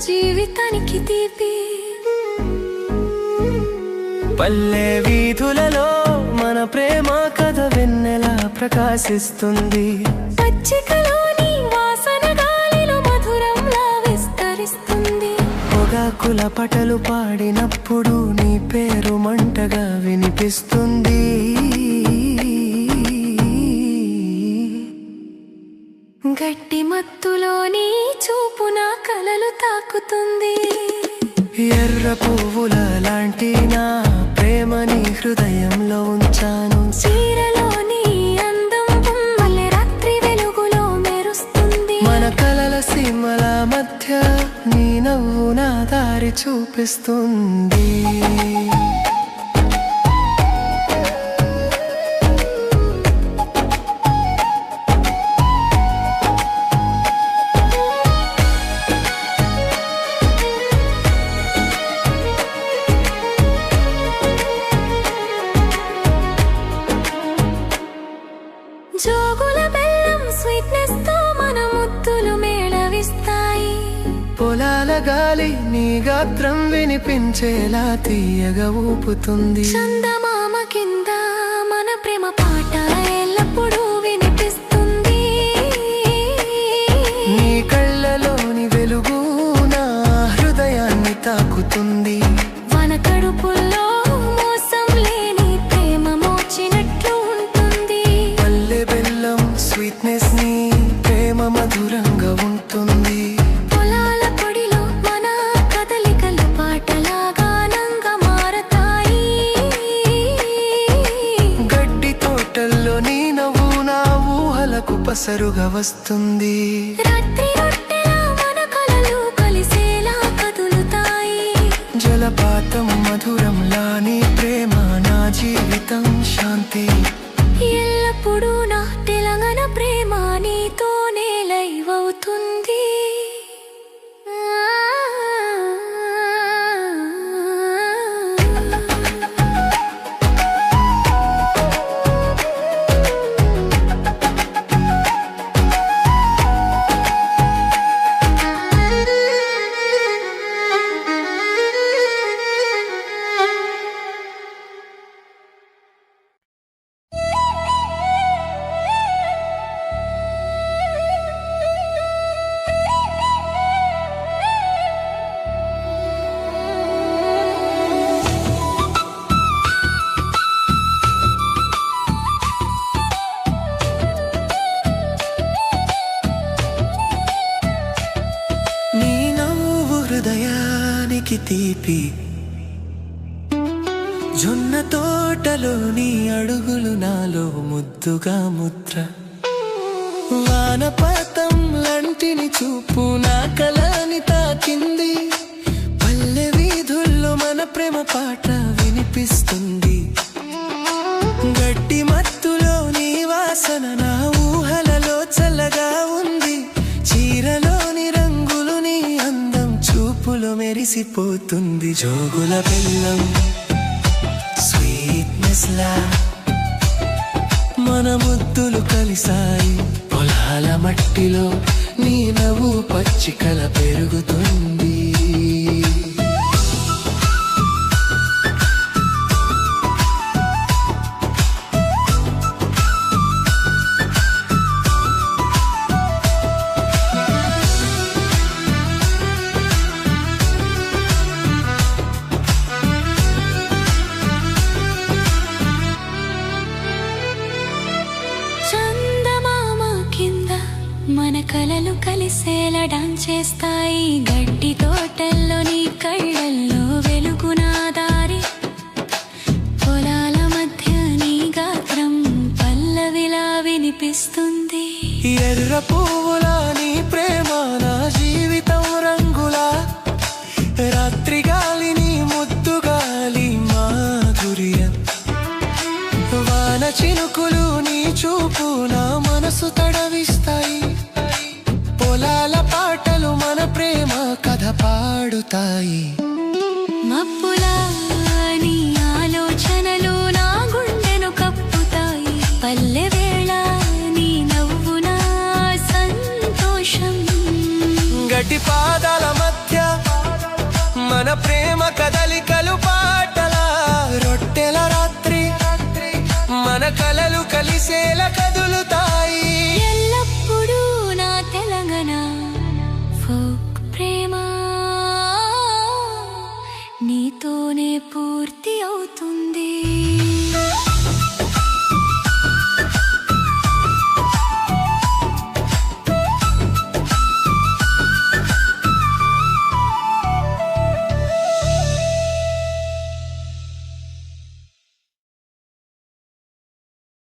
జీవితానికి తీపి. పల్లె వీధులలో మన ప్రేమ కథ వెన్నెలా ప్రకాశిస్తుంది. పచ్చికలోని వాసన గాలిలో మధురంలా విస్తరిస్తుంది. పొగాకుల పటలు పాడినప్పుడు నీ పేరు మంటగా వినిపిస్తుంది. గట్టి మత్తులోని చూపు నా కలలు తాకుతుంది. ఎర్ర పువ్వుల లాంటి నా ప్రేమని హృదయంలో ఉంచాను. చీరలోని అందం బొమ్మలే రాత్రి వెలుగులో మెరుస్తుంది. మన కలల సీమల మధ్య నీ నవ్వు నా దారి చూపిస్తుంది. జోగుల బెల్లం స్వీట్నెస్ తో మన ముద్దులు మేళవిస్తాయి. పొలాల గాలి నీ గాత్రం వినిపించేలా తీయగా ఊపుతుంది. చందమామ కింద మన ప్రేమ పాట ఎల్లప్పుడూ వినిపిస్తుంది. నీ కళ్ళలోని వెలుగు నా హృదయాన్ని తాకుతుంది. మన కడుపుల్లో మోసం లేని ప్రేమ మోచినట్లు ఉంటుంది. పల్లె బెల్లం స్వీట్నెస్ నీ ప్రేమ మధురంగా ఉంటుంది. పొలాల పొడిలో మన కదలికలు పాటలాగా నంగా మారతాయి. గడ్డి తోటల్లో నీ నవ్వు నా ఊహలకు పసరుగా వస్తుంది. రాత్రి రొట్టెలా మన కలలు కలిసేలా కదులుతాయి. జలపాతం మధురంలా నీ ప్రేమ నా జీవితం శాంతి. ఎల్లప్పుడూ నా తెలంగాణ ప్రేమ నీతోనే లైవ్ అవుతుంది. హృదయానికి తీపి జొన్న తోటలోని అడుగులు నాలో ముద్దుగా ముద్ర. వానపాతం లాంటిని చూపు నా కలని తాకింది. పల్లె వీధుల్లో మన ప్రేమ పాట వినిపిస్తుంది. గట్టి మత్తులో నీ వాసన నా ఊహలలో చల్లగా ఉంది. చీరలోని రంగులు నీ అందం చూపులో మెరిసిపోతుంది. జోగుల బెల్లం స్వీట్నెస్ లా మన ముద్దులు కలిసాయి. పొలాల మట్టిలో నీ నవ్వు పచ్చికల పెరుగుతుంది. మన కలలు కలిసేలా డాన్స్ చేస్తాయి. గడ్డి తోటల్లో నీ కళ్ళల్లో వెలుగు నా దారి. పొలాల మధ్య నీ గాత్రం పల్లవిలా వినిపిస్తుంది. ఎర్ర పువ్వులా నీ ప్రేమ నా జీవితం రంగులా. రాత్రి గాలి నీ ముద్దు గాలి మాధుర్యం. వాన చినుకులు నీ చూపు నా మనసు తడవిస్తాయి. పొలాల పాటలు మన ప్రేమ కథ పాడుతాయి. మబ్బులా నీ ఆలోచనలు నా గుండెను కప్పుతాయి. పల్లె వేళ నీ నవ్వు నా సంతోషం. గట్టి పాదాల మధ్య మన ప్రేమ కదలికలు పాటలా రొట్టెల రాత్రి మన కలలు కలిసేలా కదులుతాయి. ఎల్లప్పుడూ నా తెలంగాణ ఫోక్ ప్రేమ నీతోనే పూర్తి అవుతుంది.